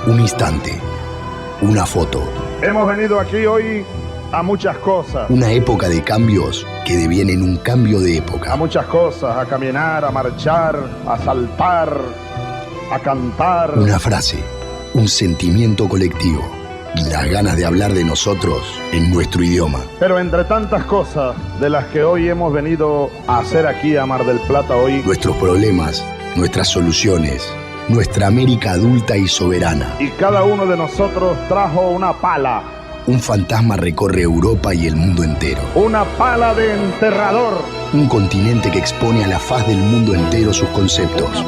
Un instante, una foto. Hemos venido aquí hoy a muchas cosas. Una época de cambios que devienen un cambio de época. A muchas cosas, a caminar, a marchar, a saltar, a cantar. Una frase, un sentimiento colectivo y las ganas de hablar de nosotros en nuestro idioma. Pero entre tantas cosas de las que hoy hemos venido a hacer aquí a Mar del Plata hoy, nuestros problemas, nuestras soluciones, nuestra América adulta y soberana. Y cada uno de nosotros trajo una pala. Un fantasma recorre Europa y el mundo entero. Una pala de enterrador. Un continente que expone a la faz del mundo entero sus conceptos,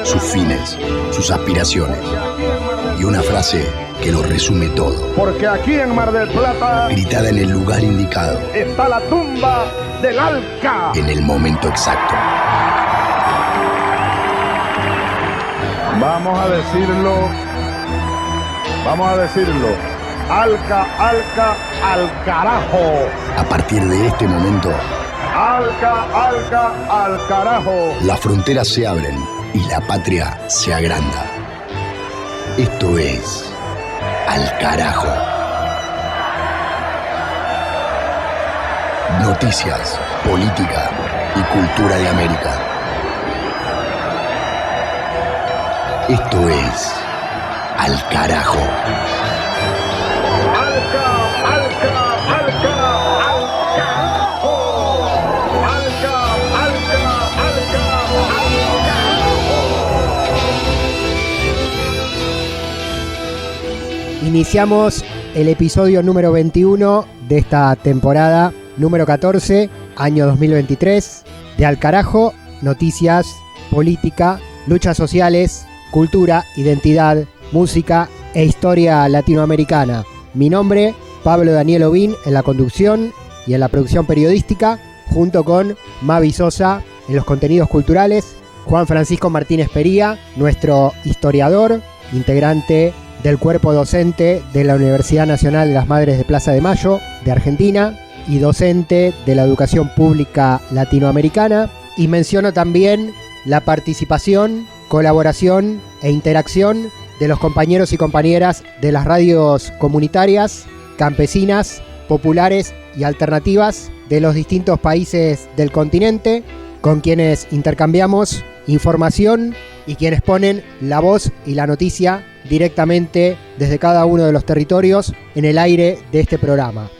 sus fines, sus aspiraciones. Y una frase que lo resume todo. Porque aquí en Mar del Plata, gritada en el lugar indicado, está la tumba del Alca. En el momento exacto. Vamos a decirlo. Alca, Alca, al carajo. A partir de este momento, Alca, Alca, al carajo. Las fronteras se abren y la patria se agranda. Esto es Al Carajo. Noticias, política y cultura de América. Esto es Al Carajo. Iniciamos el episodio número 21 de esta temporada número 14, año 2023, de Al Carajo, noticias, política, luchas sociales, cultura, identidad, música e historia latinoamericana. Mi nombre, Pablo Daniel Ovín, en la conducción y en la producción periodística, junto con Mavi Sosa en los contenidos culturales, Juan Francisco Martínez Pería, nuestro historiador, integrante del cuerpo docente de la Universidad Nacional de las Madres de Plaza de Mayo de Argentina y docente de la educación pública latinoamericana. Y menciono también la participación, colaboración e interacción de los compañeros y compañeras de las radios comunitarias, campesinas, populares y alternativas de los distintos países del continente, con quienes intercambiamos información y quienes ponen la voz y la noticia directamente desde cada uno de los territorios en el aire de este programa.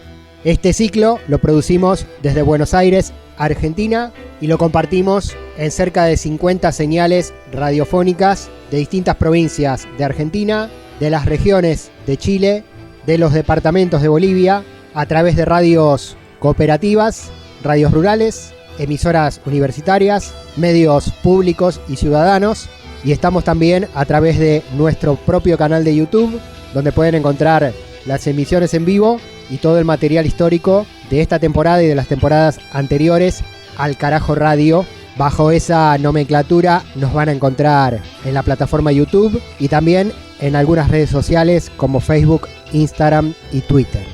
Este ciclo lo producimos desde Buenos Aires, Argentina, y lo compartimos en cerca de 50 señales radiofónicas de distintas provincias de Argentina, de las regiones de Chile, de los departamentos de Bolivia, a través de radios cooperativas, radios rurales, emisoras universitarias, medios públicos y ciudadanos. Y estamos también a través de nuestro propio canal de YouTube, donde pueden encontrar las emisiones en vivo y todo el material histórico de esta temporada y de las temporadas anteriores Al Carajo Radio. Bajo esa nomenclatura nos van a encontrar en la plataforma YouTube y también en algunas redes sociales como Facebook, Instagram y Twitter.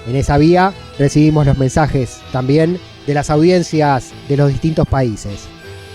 En esa vía recibimos los mensajes también de las audiencias de los distintos países.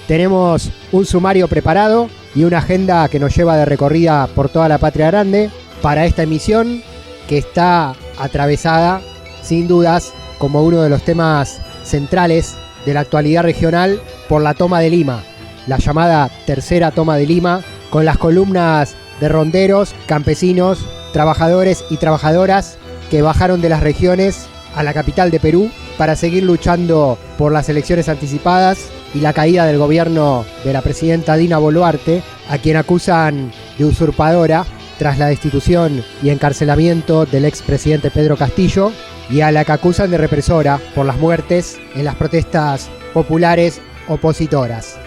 Tenemos un sumario preparado y una agenda que nos lleva de recorrida por toda la patria grande para esta emisión, que está atravesada, sin dudas, como uno de los temas centrales de la actualidad regional, por la toma de Lima, la llamada tercera toma de Lima, con las columnas de ronderos, campesinos, trabajadores y trabajadoras que bajaron de las regiones a la capital de Perú para seguir luchando por las elecciones anticipadas y la caída del gobierno de la presidenta Dina Boluarte, a quien acusan de usurpadora tras la destitución y encarcelamiento del expresidente Pedro Castillo, y a la que acusan de represora por las muertes en las protestas populares opositoras.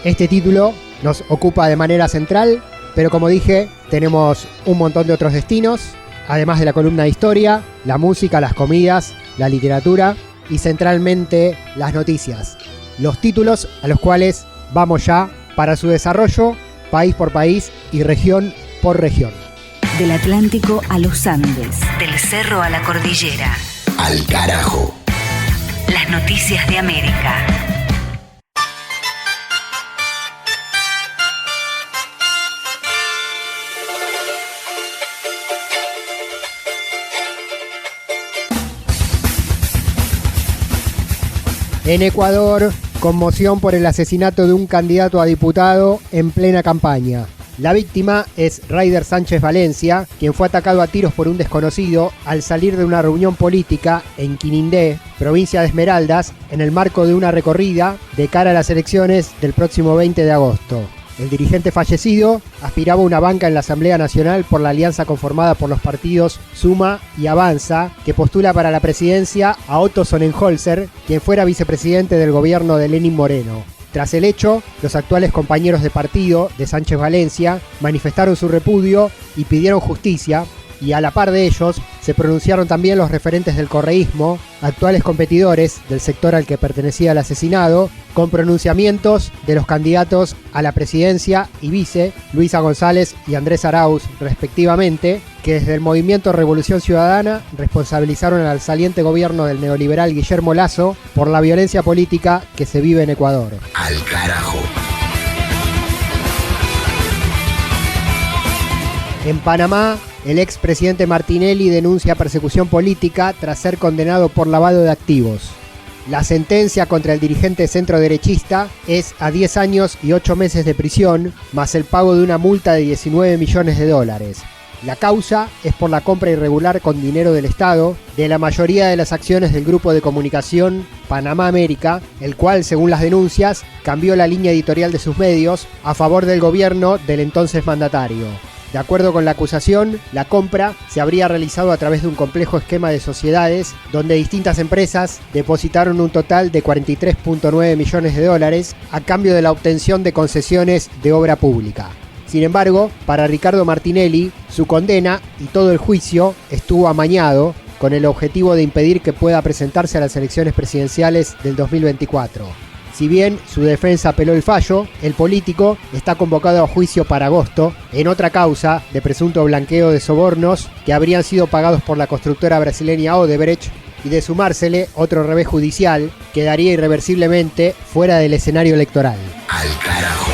Este título nos ocupa de manera central, pero como dije, tenemos un montón de otros destinos, además de la columna de historia, la música, las comidas, la literatura y centralmente las noticias. Los títulos a los cuales vamos ya para su desarrollo, país por país y región por región. Del Atlántico a los Andes, del cerro a la cordillera. Al Carajo. Las noticias de América. En Ecuador, conmoción por el asesinato de un candidato a diputado en plena campaña. La víctima es Raider Sánchez Valencia, quien fue atacado a tiros por un desconocido al salir de una reunión política en Quinindé, provincia de Esmeraldas, en el marco de una recorrida de cara a las elecciones del próximo 20 de agosto. El dirigente fallecido aspiraba a una banca en la Asamblea Nacional por la alianza conformada por los partidos Suma y Avanza, que postula para la presidencia a Otto Sonnenholzer, quien fuera vicepresidente del gobierno de Lenín Moreno. Tras el hecho, los actuales compañeros de partido de Sánchez Valencia manifestaron su repudio y pidieron justicia, y a la par de ellos se pronunciaron también los referentes del correísmo, actuales competidores del sector al que pertenecía el asesinado, con pronunciamientos de los candidatos a la presidencia y vice, Luisa González y Andrés Arauz, respectivamente, que desde el movimiento Revolución Ciudadana responsabilizaron al saliente gobierno del neoliberal Guillermo Lasso por la violencia política que se vive en Ecuador. Al carajo. En Panamá, el expresidente Martinelli denuncia persecución política tras ser condenado por lavado de activos. La sentencia contra el dirigente centroderechista es a 10 años y 8 meses de prisión, más el pago de una multa de 19 millones de dólares. La causa es por la compra irregular con dinero del Estado de la mayoría de las acciones del grupo de comunicación Panamá América, el cual, según las denuncias, cambió la línea editorial de sus medios a favor del gobierno del entonces mandatario. De acuerdo con la acusación, la compra se habría realizado a través de un complejo esquema de sociedades donde distintas empresas depositaron un total de 43.9 millones de dólares a cambio de la obtención de concesiones de obra pública. Sin embargo, para Ricardo Martinelli, su condena y todo el juicio estuvo amañado con el objetivo de impedir que pueda presentarse a las elecciones presidenciales del 2024. Si bien su defensa apeló el fallo, el político está convocado a juicio para agosto en otra causa de presunto blanqueo de sobornos que habrían sido pagados por la constructora brasileña Odebrecht, y de sumársele otro revés judicial quedaría irreversiblemente fuera del escenario electoral. Al carajo.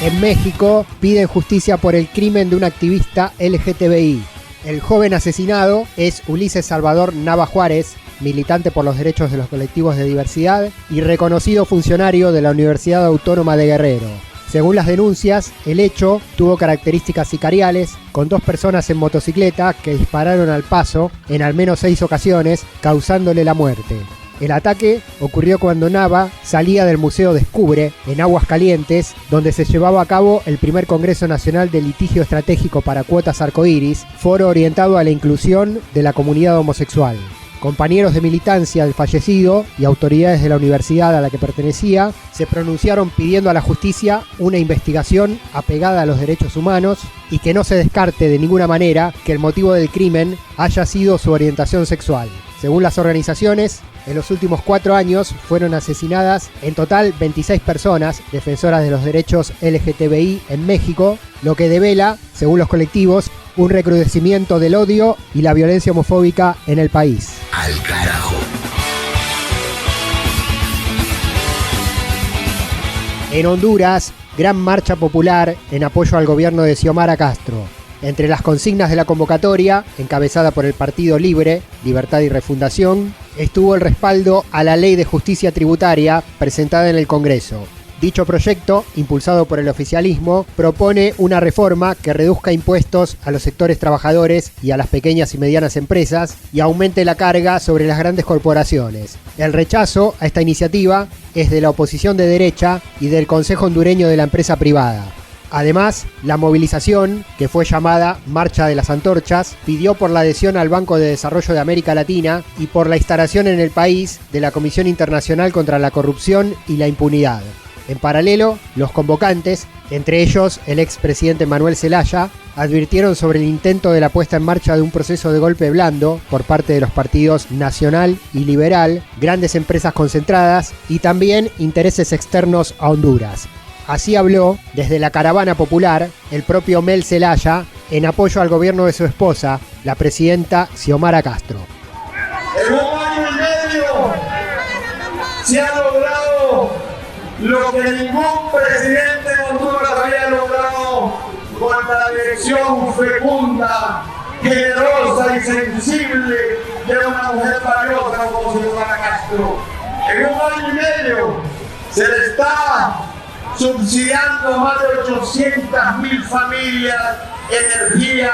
En México piden justicia por el crimen de un activista LGTBI. El joven asesinado es Ulises Salvador Nava Juárez, militante por los derechos de los colectivos de diversidad y reconocido funcionario de la Universidad Autónoma de Guerrero. Según las denuncias, el hecho tuvo características sicariales, con 2 personas en motocicleta que dispararon al paso en al menos 6 ocasiones, causándole la muerte. El ataque ocurrió cuando Nava salía del Museo Descubre, en Aguascalientes, donde se llevaba a cabo el primer Congreso Nacional de Litigio Estratégico para Cuotas Arcoíris, foro orientado a la inclusión de la comunidad homosexual. Compañeros de militancia del fallecido y autoridades de la universidad a la que pertenecía se pronunciaron pidiendo a la justicia una investigación apegada a los derechos humanos y que no se descarte de ninguna manera que el motivo del crimen haya sido su orientación sexual. Según las organizaciones, en los últimos 4 años fueron asesinadas en total 26 personas defensoras de los derechos LGTBI en México, lo que devela, según los colectivos, un recrudecimiento del odio y la violencia homofóbica en el país. Al carajo. En Honduras, gran marcha popular en apoyo al gobierno de Xiomara Castro. Entre las consignas de la convocatoria, encabezada por el Partido Libre, Libertad y Refundación, estuvo el respaldo a la Ley de Justicia Tributaria presentada en el Congreso. Dicho proyecto, impulsado por el oficialismo, propone una reforma que reduzca impuestos a los sectores trabajadores y a las pequeñas y medianas empresas y aumente la carga sobre las grandes corporaciones. El rechazo a esta iniciativa es de la oposición de derecha y del Consejo Hondureño de la Empresa Privada. Además, la movilización, que fue llamada Marcha de las Antorchas, pidió por la adhesión al Banco de Desarrollo de América Latina y por la instalación en el país de la Comisión Internacional contra la Corrupción y la Impunidad. En paralelo, los convocantes, entre ellos el expresidente Manuel Zelaya, advirtieron sobre el intento de la puesta en marcha de un proceso de golpe blando por parte de los partidos Nacional y Liberal, grandes empresas concentradas y también intereses externos a Honduras. Así habló, desde la Caravana Popular, el propio Mel Zelaya, en apoyo al gobierno de su esposa, la presidenta Xiomara Castro. En 1 año y medio se ha logrado lo que ningún presidente de Honduras había logrado con la dirección fecunda generosa y sensible de una mujer valiosa como Xiomara Castro. En un año y medio se le está subsidiando a más de 800.000 familias energía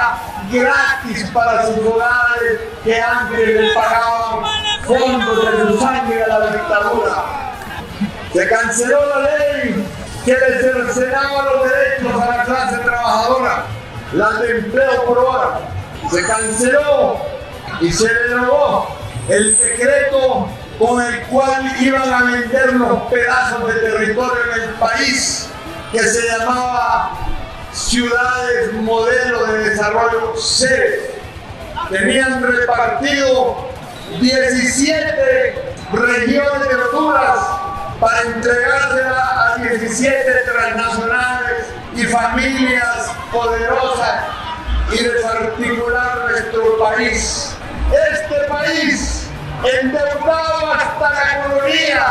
gratis para sus hogares que antes le pagaban fondos de su sangre a la dictadura. Se canceló la ley que le cercenaba los derechos a la clase trabajadora, la de empleo por hora. Se canceló y se derogó el decreto con el cual iban a vender los pedazos de territorio en el país, que se llamaba Ciudades Modelo de Desarrollo CEDES. Tenían repartido 17 regiones de Honduras para entregársela a 17 transnacionales y familias poderosas y desarticular nuestro país. Este país, endeudado hasta la economía,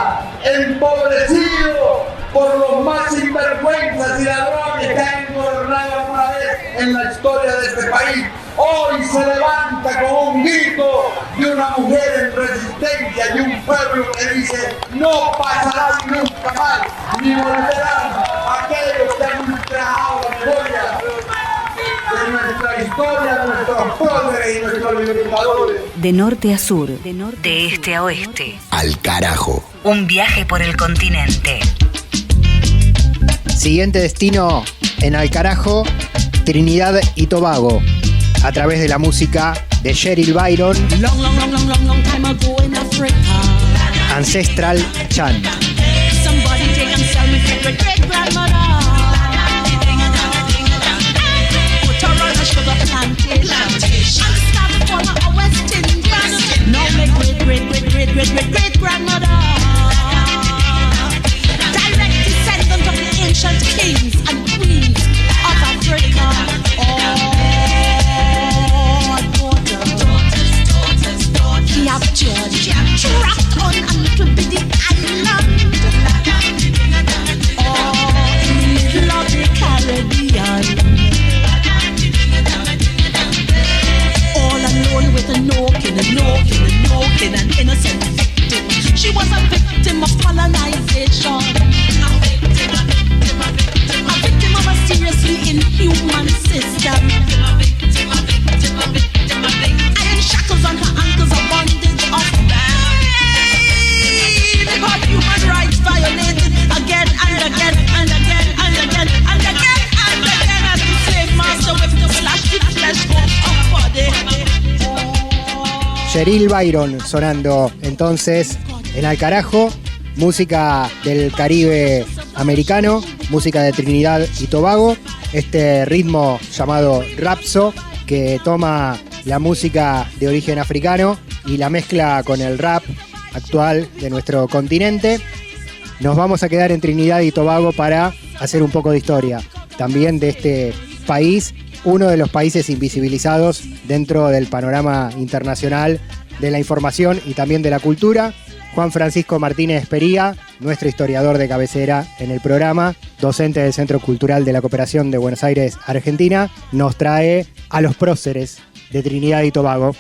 empobrecido por los más sinvergüenzas y ladrones que han gobernado alguna vez en la historia de este país, hoy se levanta con un grito de una mujer en resistencia, de un pueblo que dice: no pasará nunca más, ni volverán aquellos que han ultrajado la memoria de nuestra historia, de nuestros próceres y nuestros libertadores. De norte a sur, de este a oeste. Al carajo. Un viaje por el continente. Siguiente destino en Al carajo, Trinidad y Tobago, a través de la música de Cheryl Byron, Ancestral Chant. Ancient kings and queens of Africa. Captured, trapped on a little bitty island. In the middle of the Caribbean. All alone with a knocking, an innocent victim. She was a victim of colonization. A victim of a seriously inhuman system. Iron shackles on her ankles, a bondage of pain. Her human rights violated again and again and again and again and again and again. As the slave master with the flesh off her body. Cheryl Byron sonando entonces en Al carajo, música del Caribe americano, música de Trinidad y Tobago, este ritmo llamado rapso que toma la música de origen africano y la mezcla con el rap actual de nuestro continente. Nos vamos a quedar en Trinidad y Tobago para hacer un poco de historia también de este país, uno de los países invisibilizados dentro del panorama internacional de la información y también de la cultura. Juan Francisco Martínez Pería, nuestro historiador de cabecera en el programa, docente del Centro Cultural de la Cooperación de Buenos Aires, Argentina, nos trae a los próceres de Trinidad y Tobago.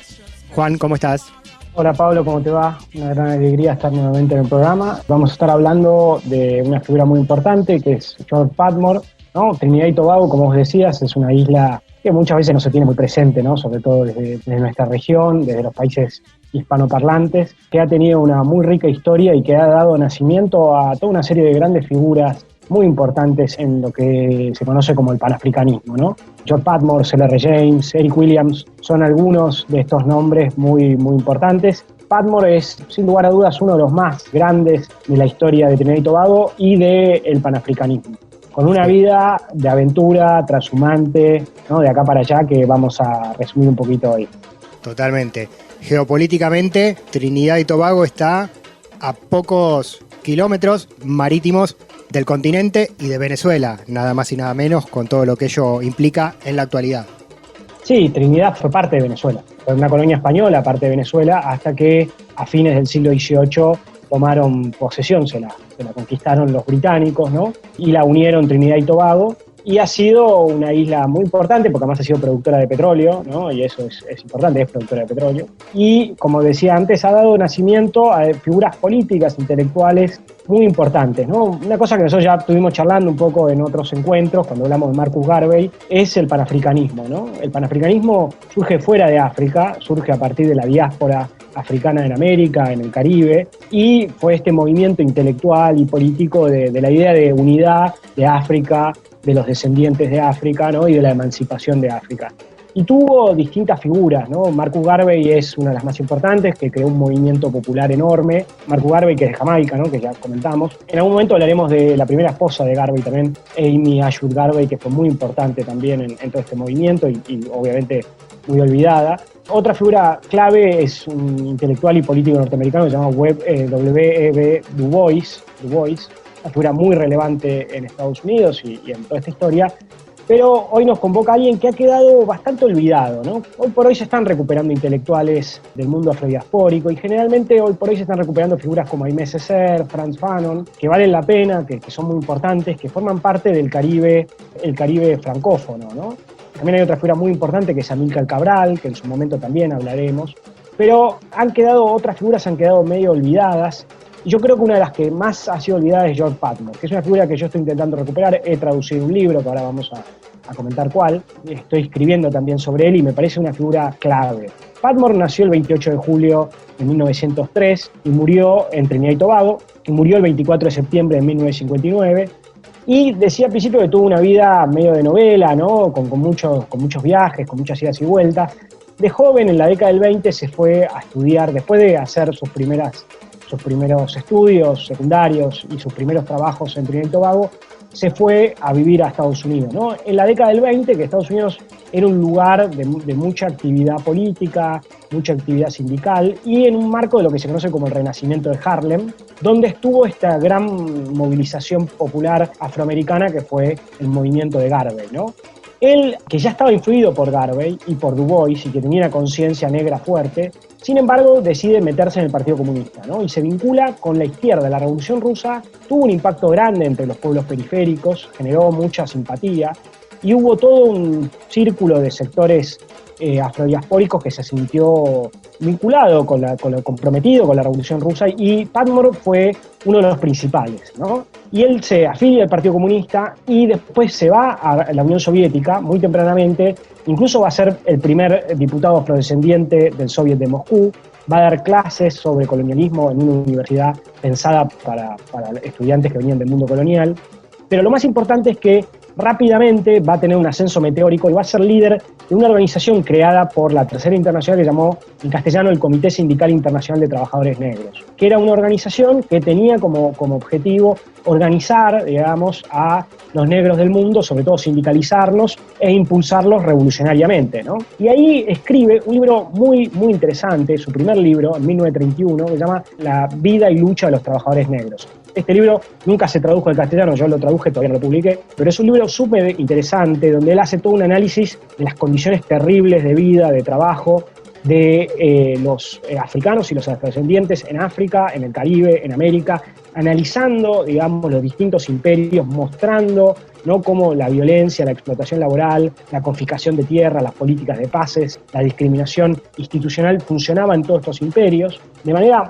Juan, ¿cómo estás? Hola Pablo, ¿cómo te va? Una gran alegría estar nuevamente en el programa. Vamos a estar hablando de una figura muy importante que es George Padmore, ¿no? Trinidad y Tobago, como vos decías, es una isla que muchas veces no se tiene muy presente, ¿no? Sobre todo desde nuestra región, desde los países hispanoparlantes, que ha tenido una muy rica historia y que ha dado nacimiento a toda una serie de grandes figuras muy importantes en lo que se conoce como el panafricanismo, ¿no? George Padmore, C.L.R. James, Eric Williams son algunos de estos nombres muy, muy importantes. Padmore es, sin lugar a dudas, uno de los más grandes de la historia de Trinidad y Tobago y del panafricanismo, con una vida de aventura, trashumante, ¿no? De acá para allá, que vamos a resumir un poquito hoy. Totalmente. Geopolíticamente, Trinidad y Tobago está a pocos kilómetros marítimos del continente y de Venezuela, nada más y nada menos, con todo lo que ello implica en la actualidad. Sí, Trinidad fue parte de Venezuela, fue una colonia española, parte de Venezuela, hasta que a fines del siglo XVIII tomaron posesión, se la conquistaron los británicos, ¿no? Y la unieron Trinidad y Tobago, y ha sido una isla muy importante porque además ha sido productora de petróleo, ¿no? Y eso es importante, es productora de petróleo. Y como decía antes, ha dado nacimiento a figuras políticas, intelectuales muy importantes, ¿no? Una cosa que nosotros ya estuvimos charlando un poco en otros encuentros, cuando hablamos de Marcus Garvey, es el panafricanismo, ¿no? El panafricanismo surge fuera de África, surge a partir de la diáspora africana en América, en el Caribe, y fue este movimiento intelectual y político de la idea de unidad de África, de los descendientes de África, ¿no? Y de la emancipación de África. Y tuvo distintas figuras, ¿no? Marcus Garvey es una de las más importantes, que creó un movimiento popular enorme. Marcus Garvey, que es de Jamaica, ¿no? Que ya comentamos. En algún momento hablaremos de la primera esposa de Garvey también, Amy Ashwood Garvey, que fue muy importante también en todo este movimiento y obviamente muy olvidada. Otra figura clave es un intelectual y político norteamericano que se llama W.E.B. Du Bois, una figura muy relevante en Estados Unidos y en toda esta historia. Pero hoy nos convoca alguien que ha quedado bastante olvidado, ¿no? Hoy por hoy se están recuperando intelectuales del mundo afrodiaspórico y generalmente hoy por hoy se están recuperando figuras como Aimé Césaire, Frantz Fanon, que valen la pena, que son muy importantes, que forman parte del Caribe, el Caribe francófono, ¿no? También hay otra figura muy importante que es Amílcar Cabral, que en su momento también hablaremos. Pero otras figuras han quedado medio olvidadas. Y yo creo que una de las que más ha sido olvidada es George Padmore, que es una figura que yo estoy intentando recuperar. He traducido un libro, que ahora vamos a comentar cuál. Estoy escribiendo también sobre él y me parece una figura clave. Padmore nació el 28 de julio de 1903 y murió en Trinidad y Tobago, y murió el 24 de septiembre de 1959. Y decía al principio que tuvo una vida medio de novela, ¿no? Con muchos viajes, con muchas idas y vueltas. De joven, en la década del 20, se fue a estudiar, después de hacer sus primeros estudios secundarios y sus primeros trabajos en Trinidad y Tobago, se fue a vivir a Estados Unidos, ¿no? En la década del 20, que Estados Unidos era un lugar de mucha actividad política, mucha actividad sindical, y en un marco de lo que se conoce como el Renacimiento de Harlem, donde estuvo esta gran movilización popular afroamericana que fue el movimiento de Garvey, ¿no? Él, que ya estaba influido por Garvey y por Du Bois y que tenía una conciencia negra fuerte, sin embargo decide meterse en el Partido Comunista, ¿no? Y se vincula con la izquierda. La Revolución Rusa tuvo un impacto grande entre los pueblos periféricos, generó mucha simpatía y hubo todo un círculo de sectores afrodiaspóricos que se sintió vinculado comprometido con la Revolución Rusa, y Padmore fue uno de los principales, ¿no? Y él se afilia al Partido Comunista y después se va a la Unión Soviética muy tempranamente, incluso va a ser el primer diputado afrodescendiente del Soviet de Moscú, va a dar clases sobre colonialismo en una universidad pensada para estudiantes que venían del mundo colonial. Pero lo más importante es que rápidamente va a tener un ascenso meteórico y va a ser líder de una organización creada por la Tercera Internacional que llamó en castellano el Comité Sindical Internacional de Trabajadores Negros, que era una organización que tenía como objetivo organizar, digamos, a los negros del mundo, sobre todo sindicalizarlos e impulsarlos revolucionariamente, ¿no? Y ahí escribe un libro muy, muy interesante, su primer libro, en 1931, que se llama La vida y lucha de los trabajadores negros. Este libro nunca se tradujo al castellano, yo lo traduje, todavía no lo publiqué, pero es un libro súper interesante donde él hace todo un análisis de las condiciones terribles de vida, de trabajo, de los africanos y los afrodescendientes en África, en el Caribe, en América, analizando, digamos, los distintos imperios, mostrando, ¿no?, cómo la violencia, la explotación laboral, la confiscación de tierra, las políticas de pases, la discriminación institucional funcionaba en todos estos imperios, de manera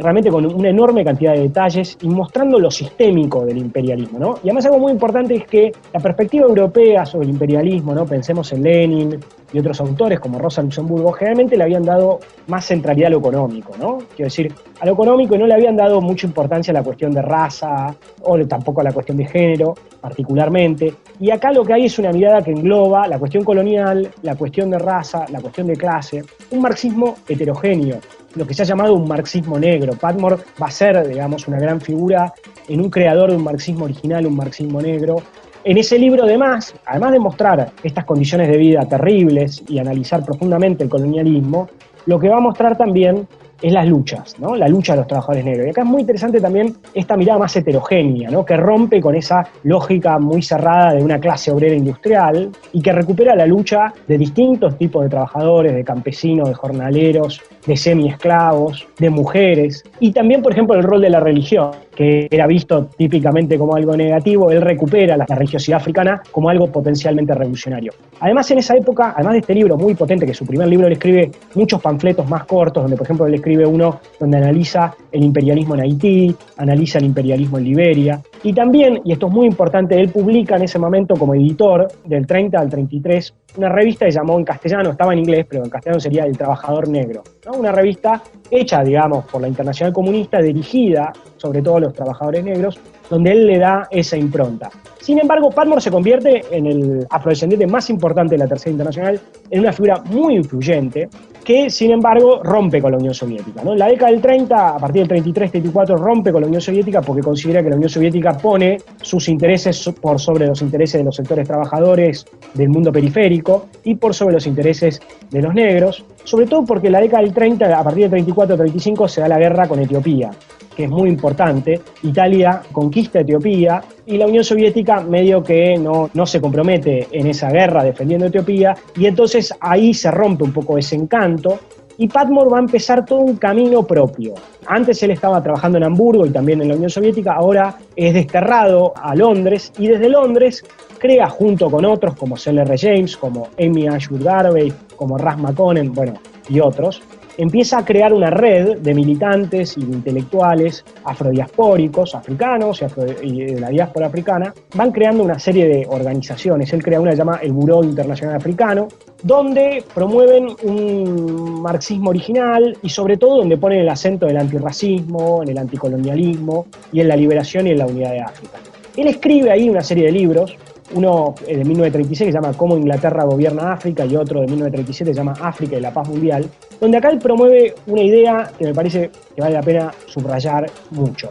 realmente con una enorme cantidad de detalles y mostrando lo sistémico del imperialismo, ¿no? Y además algo muy importante es que la perspectiva europea sobre el imperialismo, ¿no?, pensemos en Lenin y otros autores como Rosa Luxemburgo, generalmente le habían dado más centralidad a lo económico, ¿no? Quiero decir, a lo económico, y no le habían dado mucha importancia a la cuestión de raza o tampoco a la cuestión de género particularmente. Y acá lo que hay es una mirada que engloba la cuestión colonial, la cuestión de raza, la cuestión de clase, un marxismo heterogéneo, lo que se ha llamado un marxismo negro. Padmore va a ser, digamos, una gran figura en un creador de un marxismo original, un marxismo negro. En ese libro, además de mostrar estas condiciones de vida terribles y analizar profundamente el colonialismo, lo que va a mostrar también es las luchas, ¿no? La lucha de los trabajadores negros. Y acá es muy interesante también esta mirada más heterogénea, ¿no? Que rompe con esa lógica muy cerrada de una clase obrera industrial y que recupera la lucha de distintos tipos de trabajadores, de campesinos, de jornaleros, de semiesclavos, de mujeres, y también, por ejemplo, el rol de la religión, que era visto típicamente como algo negativo. Él recupera la religiosidad africana como algo potencialmente revolucionario. Además, en esa época, además de este libro muy potente, que su primer libro, él escribe muchos panfletos más cortos, donde, por ejemplo, él escribe uno donde analiza el imperialismo en Haití, analiza el imperialismo en Liberia, y también, y esto es muy importante, él publica en ese momento como editor, del 30 al 33, una revista que llamó en castellano, estaba en inglés, pero en castellano sería El Trabajador Negro, ¿no? Una revista hecha, digamos, por la Internacional Comunista, dirigida sobre todo a los trabajadores negros, donde él le da esa impronta. Sin embargo, Patmore se convierte en el afrodescendiente más importante de la Tercera Internacional, en una figura muy influyente, que sin embargo rompe con la Unión Soviética, ¿no? En la década del 30, a partir del 33-34, rompe con la Unión Soviética porque considera que la Unión Soviética pone sus intereses por sobre los intereses de los sectores trabajadores del mundo periférico y por sobre los intereses de los negros, sobre todo porque en la década del 30, a partir del 34-35, se da la guerra con Etiopía, que es muy importante. Italia conquista Etiopía y la Unión Soviética medio que no se compromete en esa guerra defendiendo Etiopía, y entonces ahí se rompe un poco ese encanto y Patmore va a empezar todo un camino propio. Antes él estaba trabajando en Hamburgo y también en la Unión Soviética, ahora es desterrado a Londres y desde Londres crea, junto con otros como C.L.R. James, como Amy Ashwood Garvey, como Ras McConnell, bueno, y otros, empieza a crear una red de militantes y de intelectuales afrodiaspóricos, africanos y de la diáspora africana. Van creando una serie de organizaciones. Él crea una que se llama el Buró Internacional Africano, donde promueven un marxismo original y sobre todo donde ponen el acento en el antirracismo, en el anticolonialismo y en la liberación y en la unidad de África. Él escribe ahí una serie de libros, uno de 1936 que se llama Cómo Inglaterra gobierna África y otro de 1937 que se llama África y la paz mundial, donde acá él promueve una idea que me parece que vale la pena subrayar mucho.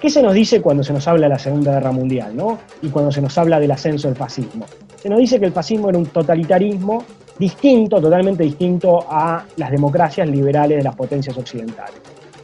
¿Qué se nos dice cuando se nos habla de la Segunda Guerra Mundial, ¿no? Y cuando se nos habla del ascenso del fascismo? Se nos dice que el fascismo era un totalitarismo distinto, totalmente distinto a las democracias liberales de las potencias occidentales.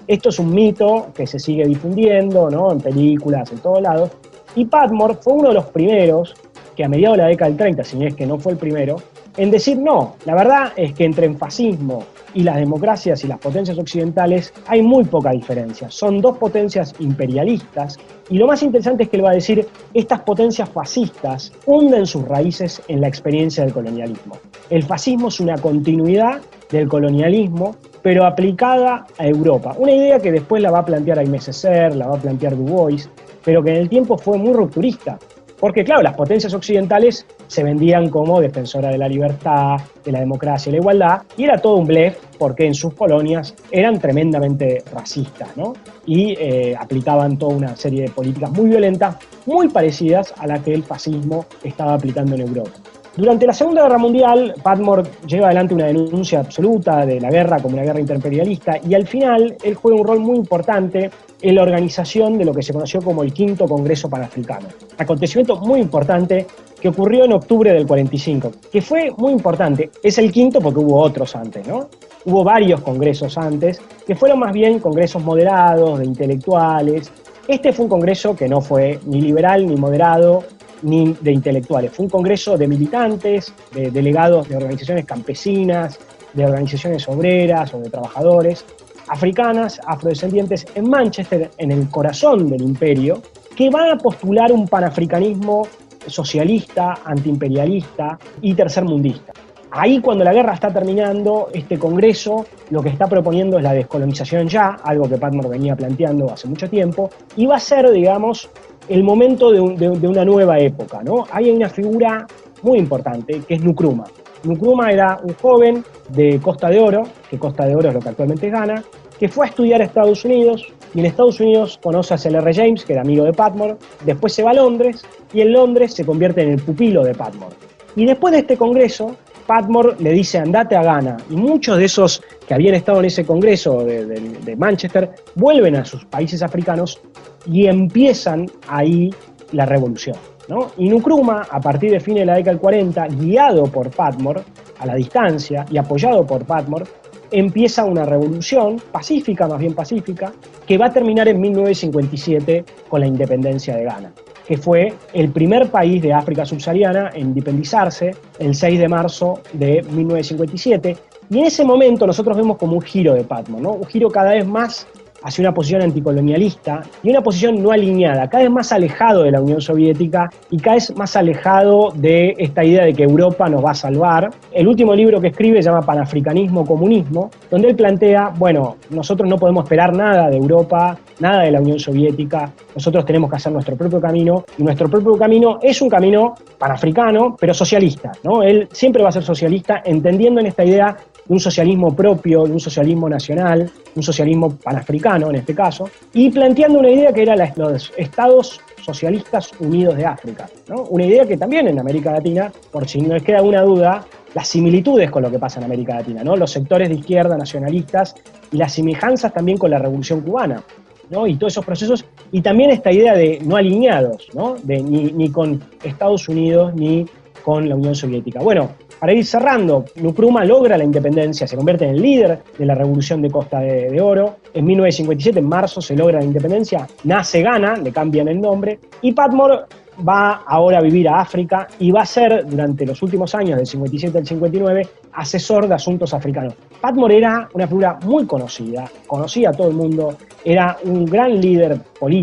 Esto es un mito que se sigue difundiendo, ¿no? En películas, en todos lados, y Patmore fue uno de los primeros que a mediados de la década del 30, si es que no fue el primero, en decir no. La verdad es que entre el fascismo y las democracias y las potencias occidentales hay muy poca diferencia. Son dos potencias imperialistas y lo más interesante es que él va a decir estas potencias fascistas hunden sus raíces en la experiencia del colonialismo. El fascismo es una continuidad del colonialismo, pero aplicada a Europa. Una idea que después la va a plantear Aimé Césaire, la va a plantear Du Bois, pero que en el tiempo fue muy rupturista. Porque claro, las potencias occidentales se vendían como defensoras de la libertad, de la democracia y la igualdad, y era todo un blef porque en sus colonias eran tremendamente racistas, ¿no? Y aplicaban toda una serie de políticas muy violentas, muy parecidas a la que el fascismo estaba aplicando en Europa. Durante la Segunda Guerra Mundial, Patmore lleva adelante una denuncia absoluta de la guerra como una guerra interimperialista y al final él juega un rol muy importante en la organización de lo que se conoció como el Quinto Congreso Panafricano. Acontecimiento muy importante que ocurrió en octubre del 45, que fue muy importante. Es el quinto porque hubo otros antes, ¿no? Hubo varios congresos antes, que fueron más bien congresos moderados, de intelectuales. Este fue un congreso que no fue ni liberal ni moderado, ni de intelectuales. Fue un congreso de militantes, de delegados de organizaciones campesinas, de organizaciones obreras o de trabajadores, africanas, afrodescendientes, en Manchester, en el corazón del imperio, que van a postular un panafricanismo socialista, antiimperialista y tercermundista. Ahí, cuando la guerra está terminando, este congreso lo que está proponiendo es la descolonización ya, algo que Patmore venía planteando hace mucho tiempo, y va a ser, digamos, el momento de una nueva época, ¿no? Ahí hay una figura muy importante, que es Nkrumah. Nkrumah era un joven de Costa de Oro, que Costa de Oro es lo que actualmente es Ghana, que fue a estudiar a Estados Unidos, y en Estados Unidos conoce a C.L.R. James, que era amigo de Patmore, después se va a Londres, y en Londres se convierte en el pupilo de Patmore. Y después de este congreso, Patmore le dice andate a Ghana, y muchos de esos que habían estado en ese congreso de Manchester vuelven a sus países africanos y empiezan ahí la revolución, ¿no? Y Nkrumah, a partir de fines de la década del 40, guiado por Patmore, a la distancia y apoyado por Patmore, empieza una revolución pacífica, más bien pacífica, que va a terminar en 1957 con la independencia de Ghana, que fue el primer país de África subsahariana en independizarse el 6 de marzo de 1957. Y en ese momento nosotros vemos como un giro de Patmore, ¿no? Un giro cada vez más hacia una posición anticolonialista y una posición no alineada, cada vez más alejado de la Unión Soviética y cada vez más alejado de esta idea de que Europa nos va a salvar. El último libro que escribe se llama Panafricanismo, Comunismo, donde él plantea, bueno, nosotros no podemos esperar nada de Europa, nada de la Unión Soviética, nosotros tenemos que hacer nuestro propio camino, y nuestro propio camino es un camino panafricano, pero socialista, ¿no? Él siempre va a ser socialista, entendiendo en esta idea de un socialismo propio, de un socialismo nacional, un socialismo panafricano en este caso, y planteando una idea que era los Estados Socialistas Unidos de África, ¿no? Una idea que también en América Latina, por si no les queda alguna duda, las similitudes con lo que pasa en América Latina, ¿no? Los sectores de izquierda nacionalistas y las semejanzas también con la Revolución Cubana, ¿no? Y todos esos procesos, y también esta idea de no alineados, ¿no? Ni con Estados Unidos ni con la Unión Soviética. Bueno, para ir cerrando, Nkrumah logra la independencia, se convierte en el líder de la Revolución de Costa de Oro. En 1957, en marzo, se logra la independencia, nace Ghana, le cambian el nombre, y Patmore va ahora a vivir a África y va a ser, durante los últimos años, del 57 al 59, asesor de asuntos africanos. Patmore era una figura muy conocida, conocía a todo el mundo, era un gran líder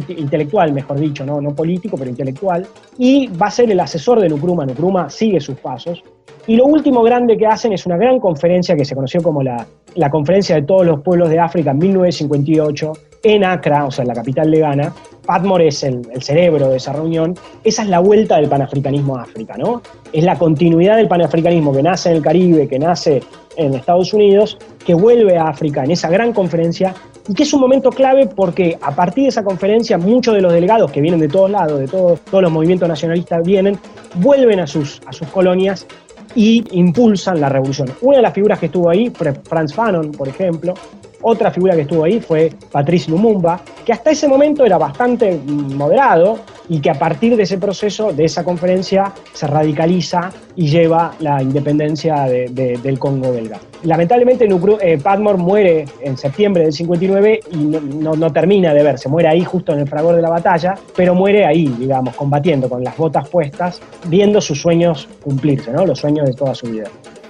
intelectual, mejor dicho, no político, pero intelectual, y va a ser el asesor de Nkrumah. Nkrumah sigue sus pasos. Y lo último grande que hacen es una gran conferencia que se conoció como la Conferencia de Todos los Pueblos de África en 1958, en Accra, o sea, en la capital de Ghana. Patmore es el cerebro de esa reunión. Esa es la vuelta del panafricanismo a África, ¿no? Es la continuidad del panafricanismo que nace en el Caribe, que nace en Estados Unidos, que vuelve a África en esa gran conferencia, y que es un momento clave porque a partir de esa conferencia muchos de los delegados que vienen de todos lados, de todos los movimientos nacionalistas vuelven a sus colonias y impulsan la revolución. Una de las figuras que estuvo ahí fue Frantz Fanon, por ejemplo. Otra figura que estuvo ahí fue Patrice Lumumba, que hasta ese momento era bastante moderado y que a partir de ese proceso, de esa conferencia, se radicaliza y lleva la independencia del Congo belga. Lamentablemente Patmore muere en septiembre del 59 y no termina de verse, muere ahí justo en el fragor de la batalla, pero muere ahí, digamos, combatiendo con las botas puestas, viendo sus sueños cumplirse, ¿no? Los sueños de toda su vida.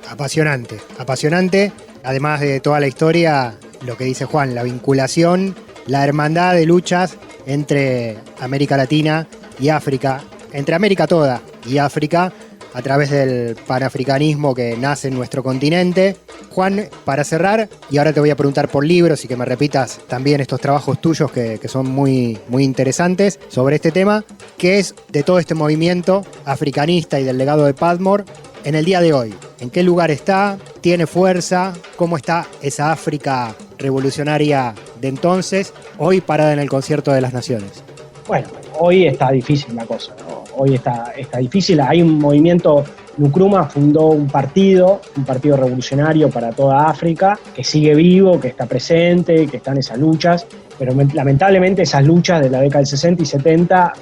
Apasionante, apasionante. Además de toda la historia, lo que dice Juan, la vinculación, la hermandad de luchas entre América Latina y África, entre América toda y África, a través del panafricanismo que nace en nuestro continente. Juan, para cerrar, y ahora te voy a preguntar por libros y que me repitas también estos trabajos tuyos que son muy, muy interesantes sobre este tema, ¿qué es de todo este movimiento africanista y del legado de Patmore en el día de hoy? ¿En qué lugar está? ¿Tiene fuerza? ¿Cómo está esa África revolucionaria de entonces, hoy parada en el Concierto de las Naciones? Bueno, hoy está difícil la cosa, ¿no? Hoy está difícil. Hay un movimiento. Nkrumah fundó un partido revolucionario para toda África, que sigue vivo, que está presente, que está en esas luchas, pero lamentablemente esas luchas de la década del 60 y 70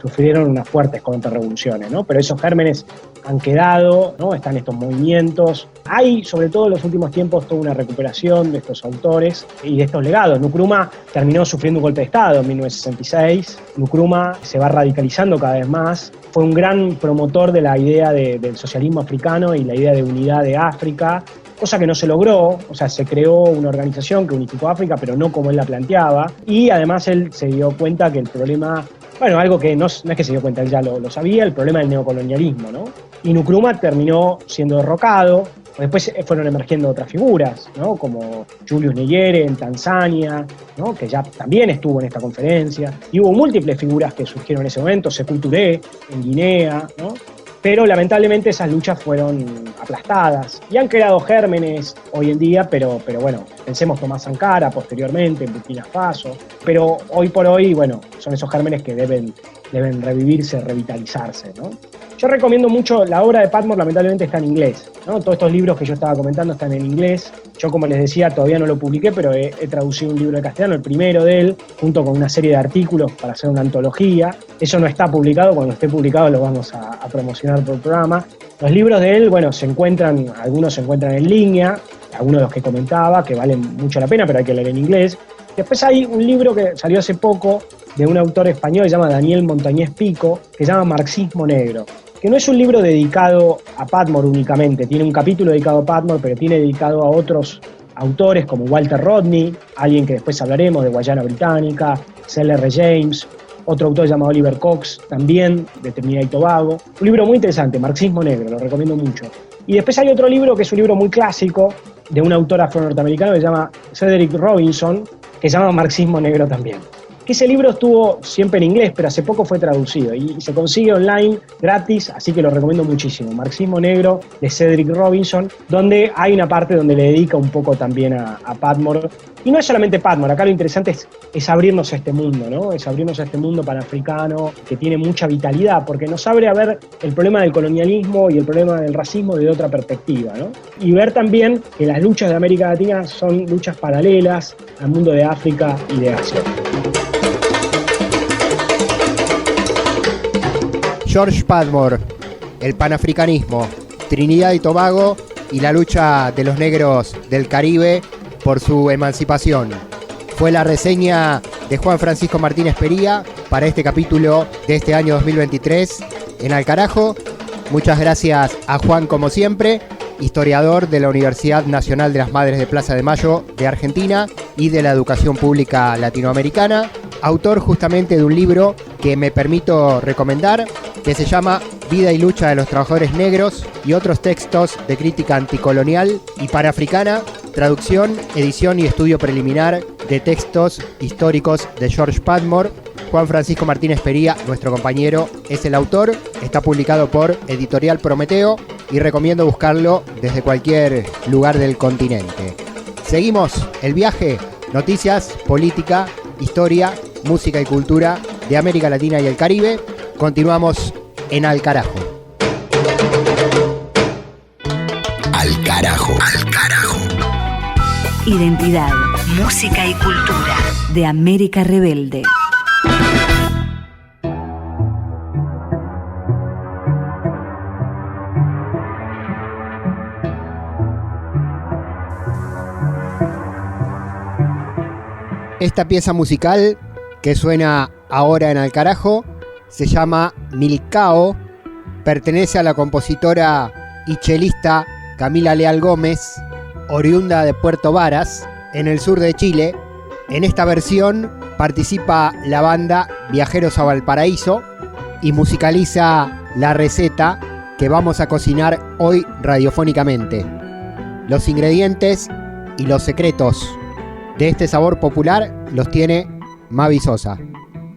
sufrieron unas fuertes contrarrevoluciones, ¿no? Pero esos gérmenes han quedado, ¿no? Están estos movimientos. Hay, sobre todo en los últimos tiempos, toda una recuperación de estos autores y de estos legados. Nkrumah terminó sufriendo un golpe de Estado en 1966. Nkrumah se va radicalizando cada vez más. Fue un gran promotor de la idea del socialismo africano y la idea de unidad de África, cosa que no se logró. O sea, se creó una organización que unificó África, pero no como él la planteaba. Y además él se dio cuenta que el problema, bueno, algo que no es que se dio cuenta, él ya lo sabía, el problema del neocolonialismo, ¿no? Y Nkrumah terminó siendo derrocado. Después fueron emergiendo otras figuras, ¿no? Como Julius Nyerere en Tanzania, ¿no? Que ya también estuvo en esta conferencia. Y hubo múltiples figuras que surgieron en ese momento, Sékou Touré en Guinea, ¿no? Pero lamentablemente esas luchas fueron aplastadas y han creado gérmenes hoy en día, pero bueno, pensemos Tomás Sankara posteriormente en Burkina Faso, pero hoy por hoy, bueno, son esos gérmenes que deben revivirse, revitalizarse, ¿no? Yo recomiendo mucho la obra de Patmore, lamentablemente está en inglés, ¿no? Todos estos libros que yo estaba comentando están en inglés. Yo, como les decía, todavía no lo publiqué, pero he traducido un libro de castellano, el primero de él, junto con una serie de artículos para hacer una antología. Eso no está publicado, cuando esté publicado lo vamos a promocionar por el programa. Los libros de él, bueno, algunos se encuentran en línea, algunos de los que comentaba, que valen mucho la pena, pero hay que leer en inglés. Después hay un libro que salió hace poco de un autor español que se llama Daniel Montañés Pico, que se llama Marxismo Negro, que no es un libro dedicado a Padmore únicamente, tiene un capítulo dedicado a Padmore, pero tiene dedicado a otros autores como Walter Rodney, alguien que después hablaremos, de Guayana Británica, C.L.R. James, otro autor llamado Oliver Cox, también de Trinidad y Tobago. Un libro muy interesante, Marxismo Negro, lo recomiendo mucho. Y después hay otro libro que es un libro muy clásico de un autor afro-norteamericano que se llama Cedric Robinson, que se llama Marxismo Negro también. Que ese libro estuvo siempre en inglés, pero hace poco fue traducido y se consigue online gratis, así que lo recomiendo muchísimo. Marxismo Negro de Cedric Robinson, donde hay una parte donde le dedica un poco también a Padmore. Y no es solamente Padmore, acá lo interesante es abrirnos a este mundo, ¿no? Es abrirnos a este mundo panafricano que tiene mucha vitalidad, porque nos abre a ver el problema del colonialismo y el problema del racismo desde otra perspectiva, ¿no? Y ver también que las luchas de América Latina son luchas paralelas al mundo de África y de Asia. George Padmore, el panafricanismo, Trinidad y Tobago y la lucha de los negros del Caribe por su emancipación. Fue la reseña de Juan Francisco Martínez Pería para este capítulo de este año 2023 en Al Carajo. Muchas gracias a Juan, como siempre, historiador de la Universidad Nacional de las Madres de Plaza de Mayo de Argentina y de la Educación Pública Latinoamericana, autor justamente de un libro que me permito recomendar, que se llama Vida y lucha de los trabajadores negros y otros textos de crítica anticolonial y panafricana, traducción, edición y estudio preliminar de textos históricos de George Padmore. Juan Francisco Martínez Pería, nuestro compañero, es el autor. Está publicado por Editorial Prometeo y recomiendo buscarlo desde cualquier lugar del continente. Seguimos el viaje, noticias, política, historia, música y cultura de América Latina y el Caribe. Continuamos en Al Carajo. Al Carajo. Al Carajo. Identidad, música y cultura de América Rebelde. Esta pieza musical que suena ahora en Al Carajo se llama Milcao, pertenece a la compositora y chelista Camila Leal Gómez, oriunda de Puerto Varas, en el sur de Chile. En esta versión participa la banda Viajeros a Valparaíso y musicaliza la receta que vamos a cocinar hoy radiofónicamente. Los ingredientes y los secretos de este sabor popular los tiene Mavi Sosa.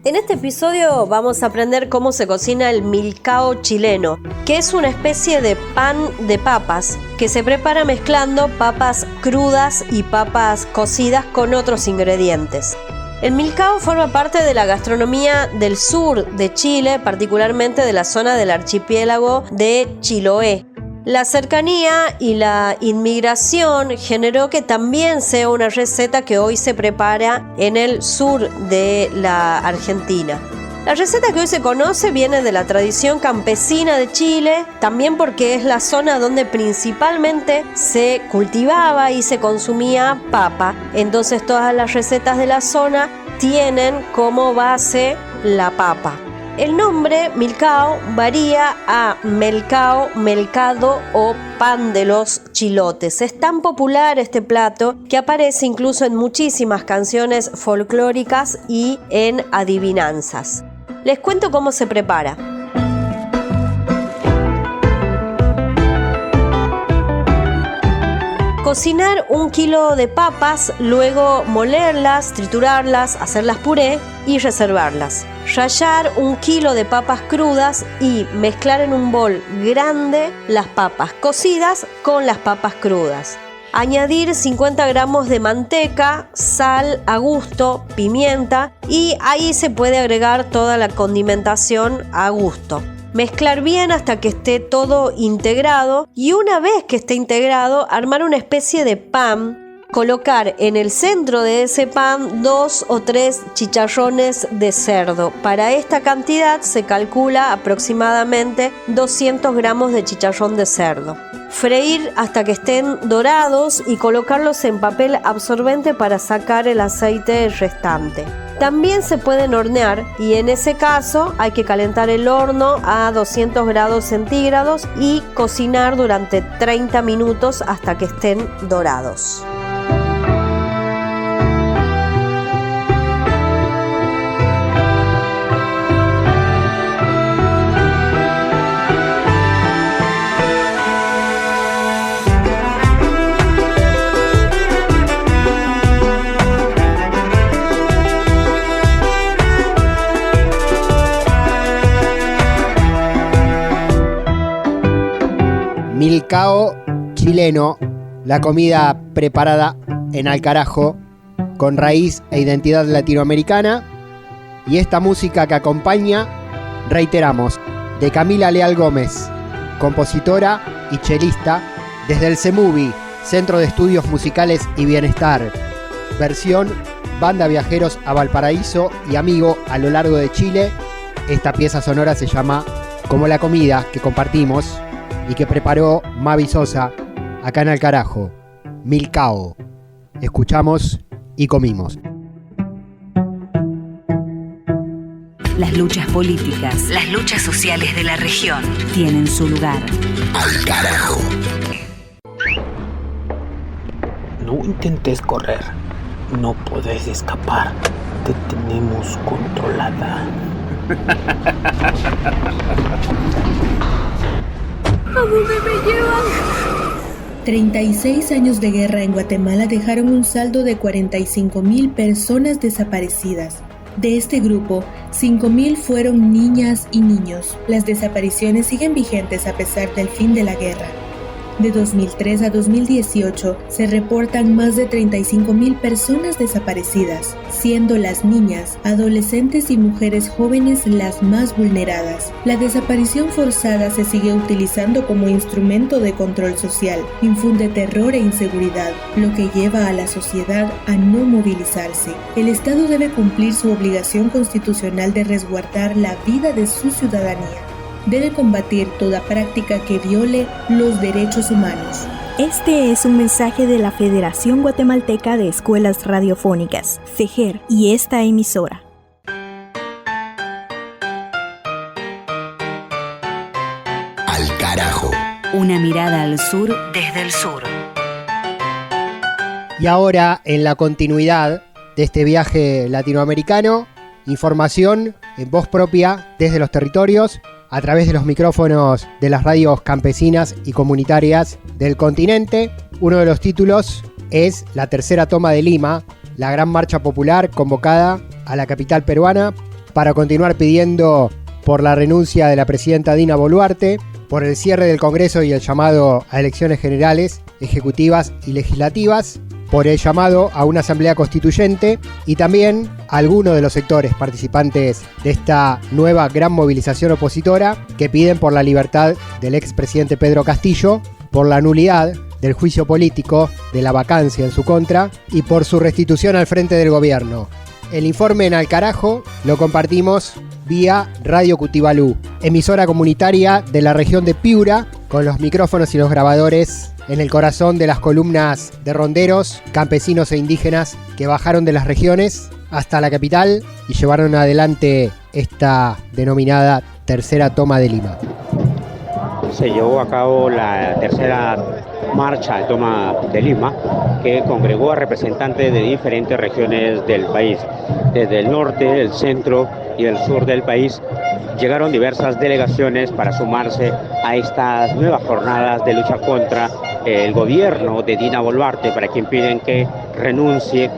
En este episodio vamos a aprender cómo se cocina el milcao chileno, que es una especie de pan de papas que se prepara mezclando papas crudas y papas cocidas con otros ingredientes. El milcao forma parte de la gastronomía del sur de Chile, particularmente de la zona del archipiélago de Chiloé. La cercanía y la inmigración generó que también sea una receta que hoy se prepara en el sur de la Argentina. La receta que hoy se conoce viene de la tradición campesina de Chile, también porque es la zona donde principalmente se cultivaba y se consumía papa. Entonces todas las recetas de la zona tienen como base la papa. El nombre milcao varía a melcao, melcado o pan de los chilotes. Es tan popular este plato que aparece incluso en muchísimas canciones folclóricas y en adivinanzas. Les cuento cómo se prepara. Cocinar 1 kilo de papas, luego molerlas, triturarlas, hacerlas puré y reservarlas. Rallar 1 kilo de papas crudas y mezclar en un bol grande las papas cocidas con las papas crudas. Añadir 50 gramos de manteca, sal a gusto, pimienta y ahí se puede agregar toda la condimentación a gusto. Mezclar bien hasta que esté todo integrado y una vez que esté integrado, armar una especie de pan colocar en el centro de ese pan 2 o 3 chicharrones de cerdo. Para esta cantidad se calcula aproximadamente 200 gramos de chicharrón de cerdo. Freír hasta que estén dorados y colocarlos en papel absorbente para sacar el aceite restante. También se pueden hornear y en ese caso hay que calentar el horno a 200 grados centígrados y cocinar durante 30 minutos hasta que estén dorados. Milcao chileno, la comida preparada en Alcarajo con raíz e identidad latinoamericana. Y esta música que acompaña, reiteramos, de Camila Leal Gómez, compositora y chelista desde el CEMUBI, Centro de Estudios Musicales y Bienestar, versión Banda Viajeros a Valparaíso y Amigo a lo largo de Chile. Esta pieza sonora se llama Como la comida que compartimos y que preparó Mavi Sosa acá en Alcarajo. Milcao. Escuchamos y comimos. Las luchas políticas, las luchas sociales de la región tienen su lugar. Alcarajo. No intentes correr. No podés escapar. Te tenemos controlada. ¿A dónde me llevan? 36 años de guerra en Guatemala dejaron un saldo de 45.000 personas desaparecidas. De este grupo, 5.000 fueron niñas y niños. Las desapariciones siguen vigentes a pesar del fin de la guerra. De 2003 a 2018 se reportan más de 35.000 personas desaparecidas, siendo las niñas, adolescentes y mujeres jóvenes las más vulneradas. La desaparición forzada se sigue utilizando como instrumento de control social, infunde terror e inseguridad, lo que lleva a la sociedad a no movilizarse. El Estado debe cumplir su obligación constitucional de resguardar la vida de su ciudadanía. Debe combatir toda práctica que viole los derechos humanos. Este es un mensaje de la Federación Guatemalteca de Escuelas Radiofónicas, FEGER, y esta emisora. Alcarajo. Una mirada al sur desde el sur. Y ahora, en la continuidad de este viaje latinoamericano, información en voz propia desde los territorios, a través de los micrófonos de las radios campesinas y comunitarias del continente. Uno de los títulos es la tercera toma de Lima, la gran marcha popular convocada a la capital peruana para continuar pidiendo por la renuncia de la presidenta Dina Boluarte, por el cierre del Congreso y el llamado a elecciones generales, ejecutivas y legislativas, por el llamado a una asamblea constituyente y también a algunos de los sectores participantes de esta nueva gran movilización opositora que piden por la libertad del expresidente Pedro Castillo, por la nulidad del juicio político de la vacancia en su contra y por su restitución al frente del gobierno. El informe en Alcarajo lo compartimos vía Radio Cutibalú, emisora comunitaria de la región de Piura, con los micrófonos y los grabadores en el corazón de las columnas de ronderos, campesinos e indígenas que bajaron de las regiones hasta la capital y llevaron adelante esta denominada tercera toma de Lima. Se llevó a cabo la tercera marcha de toma de Lima, que congregó a representantes de diferentes regiones del país. Desde el norte, el centro y el sur del país llegaron diversas delegaciones para sumarse a estas nuevas jornadas de lucha contra el gobierno de Dina Boluarte, para quien piden que renuncie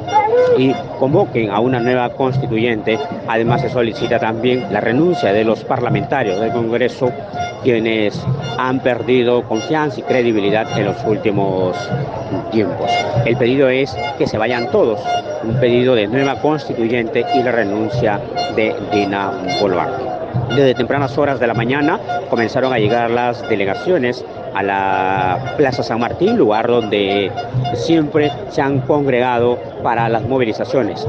y convoquen a una nueva constituyente. Además, se solicita también la renuncia de los parlamentarios del Congreso, quienes han perdido confianza y credibilidad en los últimos tiempos. El pedido es que se vayan todos, un pedido de nueva constituyente y la renuncia de Dina Boluarte. Desde tempranas horas de la mañana comenzaron a llegar las delegaciones a la Plaza San Martín, lugar donde siempre se han congregado para las movilizaciones.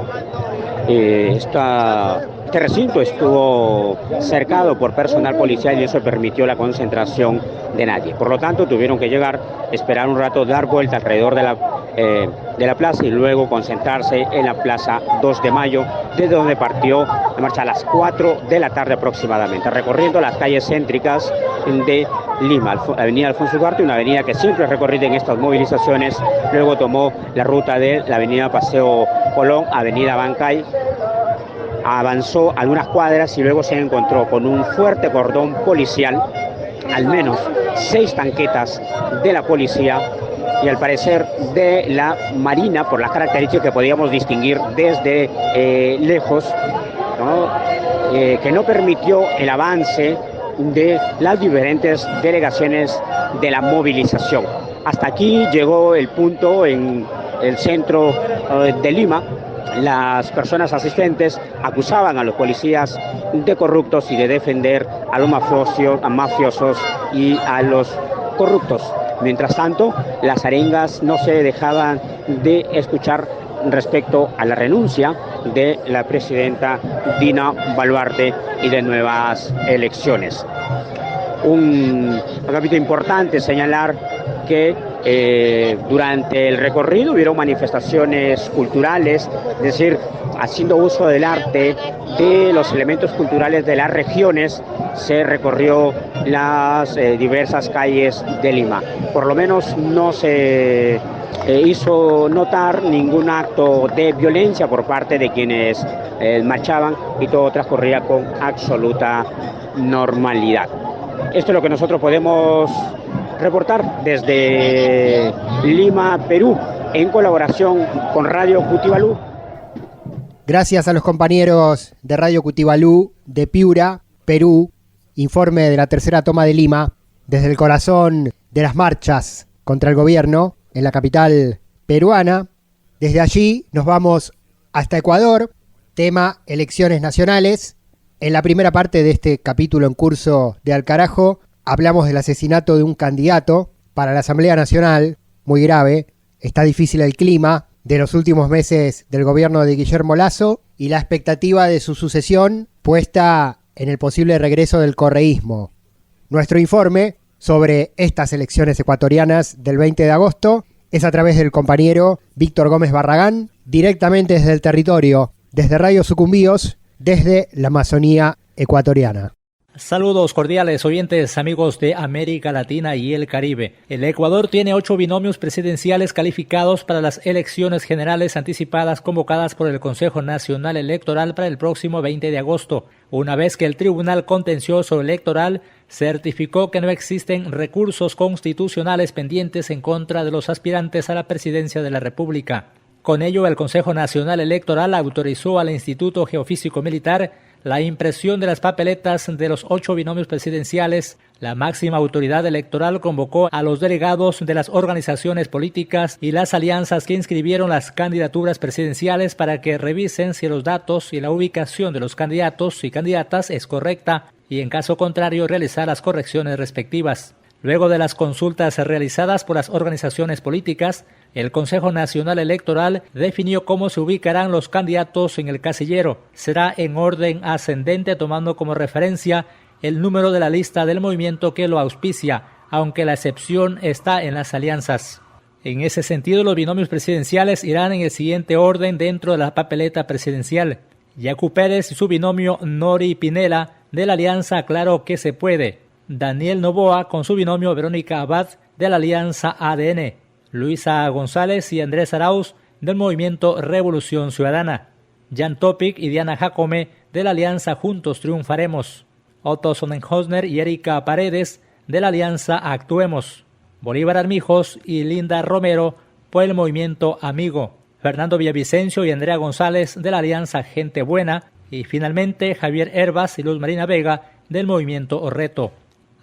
Este recinto estuvo cercado por personal policial y eso permitió la concentración de nadie. Por lo tanto, tuvieron que llegar, esperar un rato, dar vuelta alrededor de la plaza y luego concentrarse en la Plaza 2 de Mayo, desde donde partió la marcha a las 4 de la tarde aproximadamente, recorriendo las calles céntricas de Lima, la avenida Alfonso Ugarte, una avenida que siempre es recorrida en estas movilizaciones. Luego tomó la ruta de la avenida Paseo Colón, avenida Bancay, avanzó algunas cuadras y luego se encontró con un fuerte cordón policial, al menos 6 tanquetas de la policía y al parecer de la Marina, por las características que podíamos distinguir desde lejos, ¿no? Que no permitió el avance de las diferentes delegaciones de la movilización. Hasta aquí llegó el punto en el centro de Lima. Las personas asistentes acusaban a los policías de corruptos y de defender a los mafiosos y a los corruptos. Mientras tanto, las arengas no se dejaban de escuchar respecto a la renuncia de la presidenta Dina Boluarte y de nuevas elecciones. Un capítulo importante señalar que durante el recorrido hubieron manifestaciones culturales, es decir, haciendo uso del arte, de los elementos culturales de las regiones, se recorrió las diversas calles de Lima. Por lo menos no se hizo notar ningún acto de violencia por parte de quienes marchaban y todo transcurría con absoluta normalidad. Esto es lo que nosotros podemos reportar desde Lima, Perú, en colaboración con Radio Cutibalú. Gracias a los compañeros de Radio Cutibalú de Piura, Perú. Informe de la tercera toma de Lima, desde el corazón de las marchas contra el gobierno en la capital peruana. Desde allí nos vamos hasta Ecuador, tema elecciones nacionales. En la primera parte de este capítulo en curso de Al Carajo, hablamos del asesinato de un candidato para la Asamblea Nacional, muy grave. Está difícil el clima de los últimos meses del gobierno de Guillermo Lasso y la expectativa de su sucesión puesta en el posible regreso del correísmo. Nuestro informe sobre estas elecciones ecuatorianas del 20 de agosto es a través del compañero Víctor Gómez Barragán, directamente desde el territorio, desde Radio Sucumbíos, desde la Amazonía ecuatoriana. Saludos cordiales oyentes, amigos de América Latina y el Caribe. El Ecuador tiene 8 binomios presidenciales calificados para las elecciones generales anticipadas convocadas por el Consejo Nacional Electoral para el próximo 20 de agosto, una vez que el Tribunal Contencioso Electoral certificó que no existen recursos constitucionales pendientes en contra de los aspirantes a la presidencia de la República. Con ello, el Consejo Nacional Electoral autorizó al Instituto Geofísico Militar la impresión de las papeletas de los 8 binomios presidenciales. La máxima autoridad electoral convocó a los delegados de las organizaciones políticas y las alianzas que inscribieron las candidaturas presidenciales para que revisen si los datos y la ubicación de los candidatos y candidatas es correcta y, en caso contrario, realizar las correcciones respectivas. Luego de las consultas realizadas por las organizaciones políticas, el Consejo Nacional Electoral definió cómo se ubicarán los candidatos en el casillero. Será en orden ascendente, tomando como referencia el número de la lista del movimiento que lo auspicia, aunque la excepción está en las alianzas. En ese sentido, los binomios presidenciales irán en el siguiente orden dentro de la papeleta presidencial. Yacu Pérez y su binomio Nori Pinela de la alianza Claro que se puede. Daniel Noboa con su binomio Verónica Abad de la alianza ADN. Luisa González y Andrés Arauz del movimiento Revolución Ciudadana. Jan Topic y Diana Jacome de la alianza Juntos Triunfaremos. Otto Sonnenhosner y Erika Paredes de la alianza Actuemos. Bolívar Armijos y Linda Romero por el movimiento Amigo. Fernando Villavicencio y Andrea González de la alianza Gente Buena. Y finalmente Javier Herbas y Luz Marina Vega del movimiento Reto.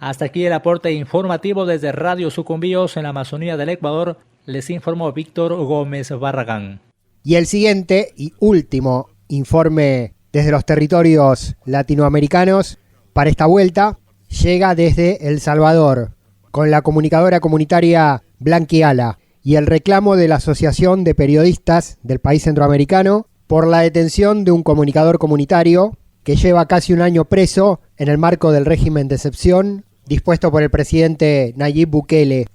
Hasta aquí el aporte informativo desde Radio Sucumbíos en la Amazonía del Ecuador. Les informó Víctor Gómez Barragán. Y el siguiente y último informe desde los territorios latinoamericanos para esta vuelta llega desde El Salvador, con la comunicadora comunitaria Blanqui Ala y el reclamo de la Asociación de Periodistas del país centroamericano por la detención de un comunicador comunitario que lleva casi un año preso en el marco del régimen de excepción dispuesto por el presidente Nayib Bukele.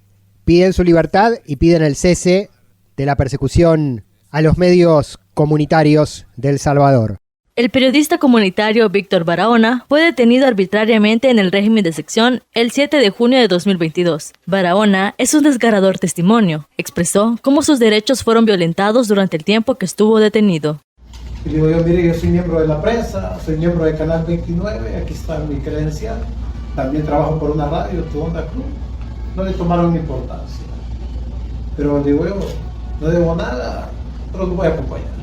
Piden su libertad y piden el cese de la persecución a los medios comunitarios de El Salvador. El periodista comunitario Víctor Barahona fue detenido arbitrariamente en el régimen de excepción el 7 de junio de 2022. Barahona es un desgarrador testimonio. Expresó cómo sus derechos fueron violentados durante el tiempo que estuvo detenido. Y digo yo, mire, yo soy miembro de la prensa, soy miembro de Canal 29, aquí está mi credencial. También trabajo por una radio, Tu Onda Club. No le tomaron importancia. Pero digo yo, no debo nada, pero lo voy a acompañar.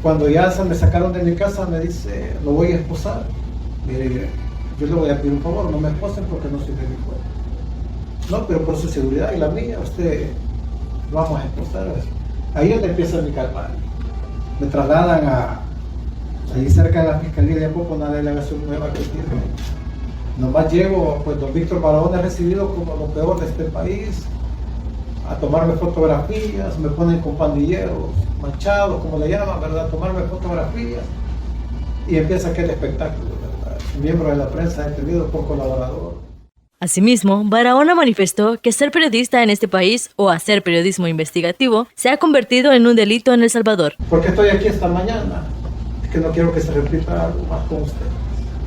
Cuando ya me sacaron de mi casa, me dice, lo voy a esposar. Mire, yo le voy a pedir un favor, no me esposen porque no soy de mi pueblo. No, pero por su seguridad y la mía, usted lo vamos a esposar. Ahí es donde empieza mi calvario. Me trasladan allí cerca de la Fiscalía de Apoco, una delegación nueva que tiene. Nomás llego, pues don Víctor Barahona es recibido como lo peor de este país, a tomarme fotografías, me ponen con pandilleros, manchados, como le llaman, ¿verdad? Tomarme fotografías y empieza aquel espectáculo, ¿verdad? Miembro de la prensa detenido por colaborador. Asimismo, Barahona manifestó que ser periodista en este país o hacer periodismo investigativo se ha convertido en un delito en El Salvador. ¿Por qué estoy aquí esta mañana? Es que no quiero que se repita algo más con ustedes,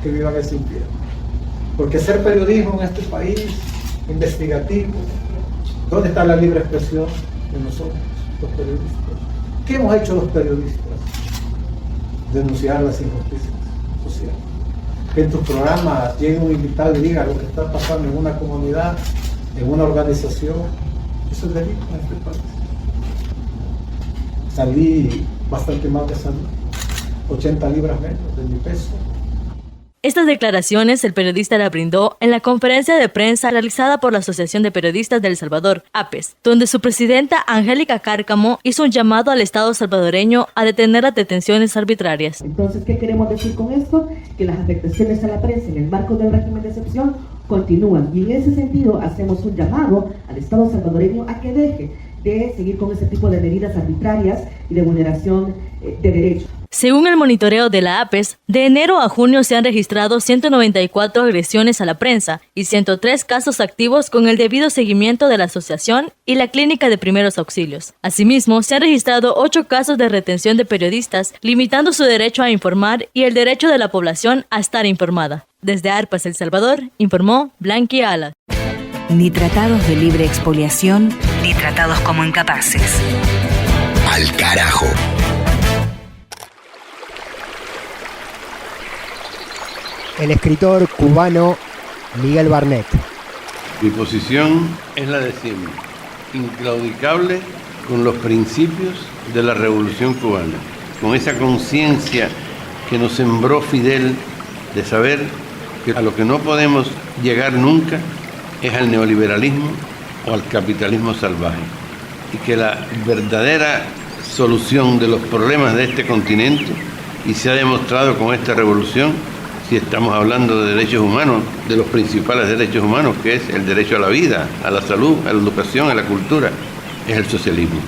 que vivan ese infierno. Porque ser periodismo en este país, investigativo, ¿dónde está la libre expresión de nosotros, los periodistas? ¿Qué hemos hecho los periodistas? Denunciar las injusticias sociales. Que en tus programas llegue un invitado y diga lo que está pasando en una comunidad, en una organización. Eso es delito en este país. Salí bastante mal de salud, 80 libras menos de mi peso. Estas declaraciones el periodista las brindó en la conferencia de prensa realizada por la Asociación de Periodistas de El Salvador, APES, donde su presidenta Angélica Cárcamo hizo un llamado al Estado salvadoreño a detener las detenciones arbitrarias. Entonces, ¿qué queremos decir con esto? Que las afectaciones a la prensa en el marco del régimen de excepción continúan. Y en ese sentido hacemos un llamado al Estado salvadoreño a que deje de seguir con ese tipo de medidas arbitrarias y de vulneración de derechos. Según el monitoreo de la APES, de enero a junio se han registrado 194 agresiones a la prensa y 103 casos activos con el debido seguimiento de la asociación y la clínica de primeros auxilios. Asimismo, se han registrado 8 casos de retención de periodistas, limitando su derecho a informar y el derecho de la población a estar informada. Desde ARPAS El Salvador, informó Blanqui Ala. Ni tratados de libre expoliación, ni tratados como incapaces. Al carajo. El escritor cubano Miguel Barnett. Mi posición es la de siempre, inclaudicable con los principios de la Revolución Cubana, con esa conciencia que nos sembró Fidel de saber que a lo que no podemos llegar nunca es al neoliberalismo o al capitalismo salvaje, y que la verdadera solución de los problemas de este continente, y se ha demostrado con esta revolución, si estamos hablando de derechos humanos, de los principales derechos humanos, que es el derecho a la vida, a la salud, a la educación, a la cultura, es el socialismo.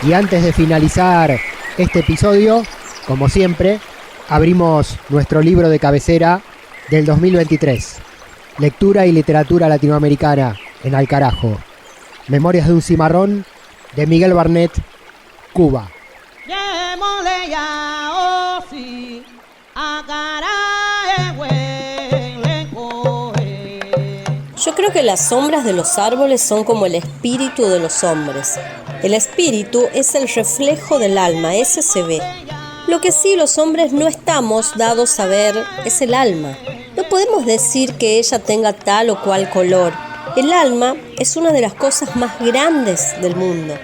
Y antes de finalizar este episodio, como siempre, abrimos nuestro libro de cabecera del 2023. Lectura y literatura latinoamericana en Al Carajo. Memorias de un cimarrón, de Miguel Barnett, Cuba. Yo creo que las sombras de los árboles son como el espíritu de los hombres. El espíritu es el reflejo del alma, ese se ve. Lo que sí los hombres no estamos dados a ver es el alma. No podemos decir que ella tenga tal o cual color. El alma es una de las cosas más grandes del mundo.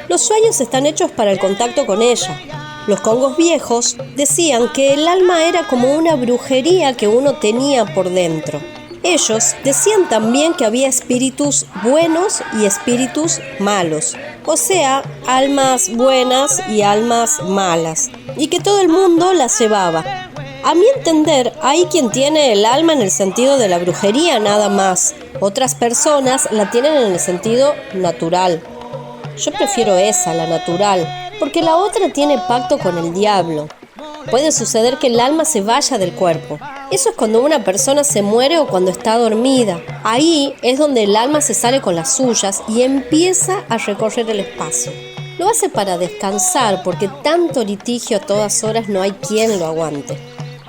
Los sueños están hechos para el contacto con ella. Los congos viejos decían que el alma era como una brujería que uno tenía por dentro. Ellos decían también que había espíritus buenos y espíritus malos, o sea, almas buenas y almas malas, y que todo el mundo las llevaba. A mi entender, hay quien tiene el alma en el sentido de la brujería nada más, Otras personas la tienen en el sentido natural. Yo prefiero esa, la natural, porque la otra tiene pacto con el diablo. Puede suceder que el alma se vaya del cuerpo. Eso es cuando una persona se muere o cuando está dormida. Ahí es donde el alma se sale con las suyas y empieza a recorrer el espacio. Lo hace para descansar, porque tanto litigio a todas horas no hay quien lo aguante.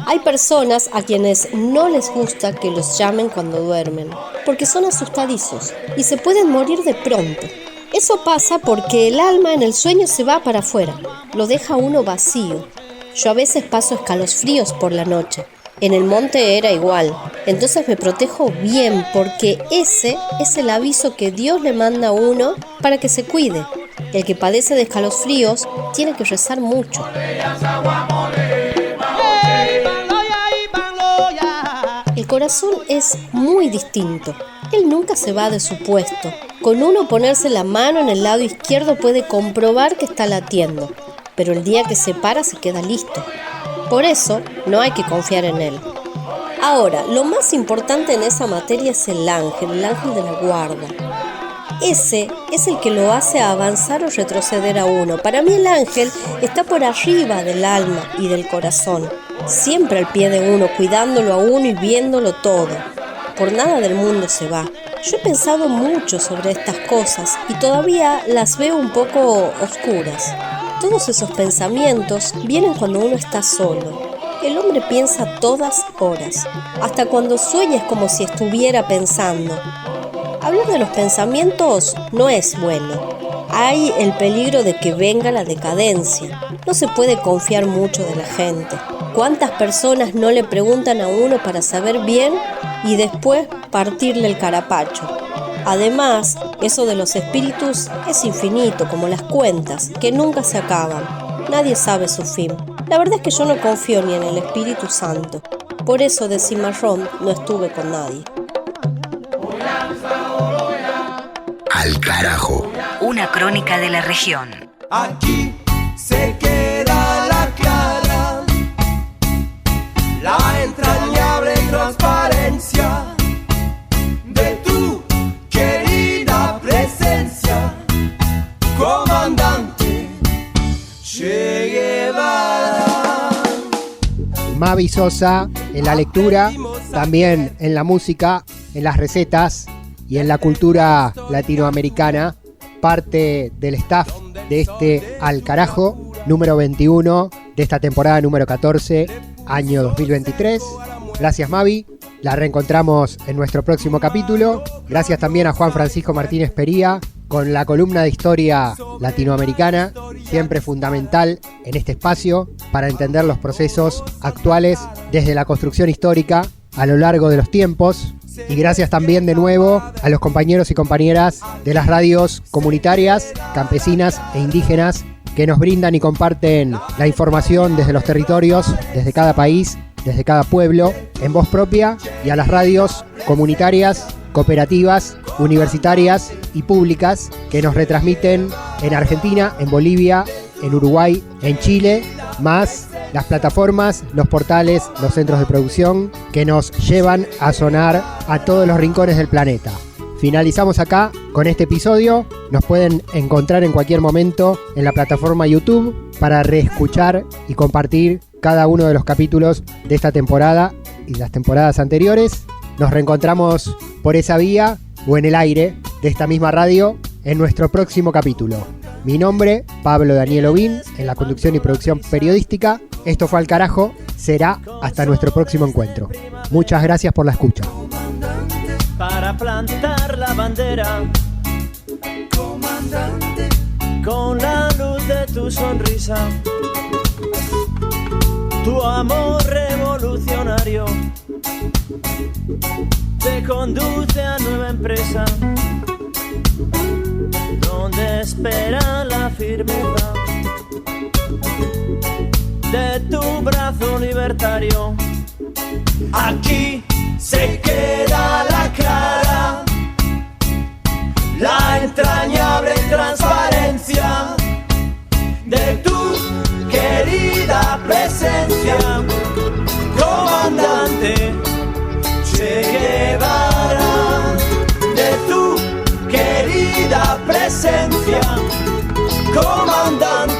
Hay personas a quienes no les gusta que los llamen cuando duermen, porque son asustadizos y se pueden morir de pronto. Eso pasa porque el alma en el sueño se va para afuera, lo deja uno vacío. Yo a veces paso escalofríos por la noche. En el monte era igual. Entonces me protejo bien, porque ese es el aviso que Dios le manda a uno para que se cuide. El que padece de escalofríos tiene que rezar mucho. El corazón es muy distinto. Él nunca se va de su puesto. Con uno ponerse la mano en el lado izquierdo puede comprobar que está latiendo, pero el día que se para se queda listo. Por eso no hay que confiar en él. Ahora, lo más importante en esa materia es el ángel de la guarda. Ese es el que lo hace avanzar o retroceder a uno. Para mí el ángel está por arriba del alma y del corazón, siempre al pie de uno, cuidándolo a uno y viéndolo todo. Por nada del mundo se va. Yo he pensado mucho sobre estas cosas y todavía las veo un poco oscuras. Todos esos pensamientos vienen cuando uno está solo. El hombre piensa a todas horas. Hasta cuando sueña es como si estuviera pensando. Hablar de los pensamientos no es bueno. Hay el peligro de que venga la decadencia. No se puede confiar mucho de la gente. ¿Cuántas personas no le preguntan a uno para saber bien y después partirle el carapacho? Además, eso de los espíritus es infinito, como las cuentas, que nunca se acaban. Nadie sabe su fin. La verdad es que yo no confío ni en el Espíritu Santo. Por eso de cimarrón no estuve con nadie. Al carajo. Una crónica de la región. Aquí se queda la clara, la entrañable transparencia de tu querida presencia, comandante Che Guevara. Mavi Sosa en la lectura, también en la música, en las recetas y en la cultura latinoamericana, parte del staff de este Al Carajo, número 21 de esta temporada número 14, año 2023. Gracias, Mavi. La reencontramos en nuestro próximo capítulo. Gracias también a Juan Francisco Martínez Pería con la columna de historia latinoamericana, siempre fundamental en este espacio para entender los procesos actuales desde la construcción histórica a lo largo de los tiempos. Y gracias también de nuevo a los compañeros y compañeras de las radios comunitarias, campesinas e indígenas que nos brindan y comparten la información desde los territorios, desde cada país, desde cada pueblo, en voz propia, y a las radios comunitarias, cooperativas, universitarias y públicas que nos retransmiten en Argentina, en Bolivia, en Uruguay, en Chile, más las plataformas, los portales, los centros de producción que nos llevan a sonar a todos los rincones del planeta. Finalizamos acá con este episodio. Nos pueden encontrar en cualquier momento en la plataforma YouTube para reescuchar y compartir cada uno de los capítulos de esta temporada y las temporadas anteriores. Nos reencontramos por esa vía o en el aire de esta misma radio en nuestro próximo capítulo. Mi nombre, Pablo Daniel Ovín, en la conducción y producción periodística. Esto fue Al Carajo. Será hasta nuestro próximo encuentro. Muchas gracias por la escucha. Para plantar la bandera, comandante, con la luz de tu sonrisa, tu amor revolucionario te conduce a nueva empresa, donde espera la firmeza de tu brazo libertario. Aquí se queda la clara, la entrañable transparencia de tu querida presencia, comandante Che Guevara. comandante.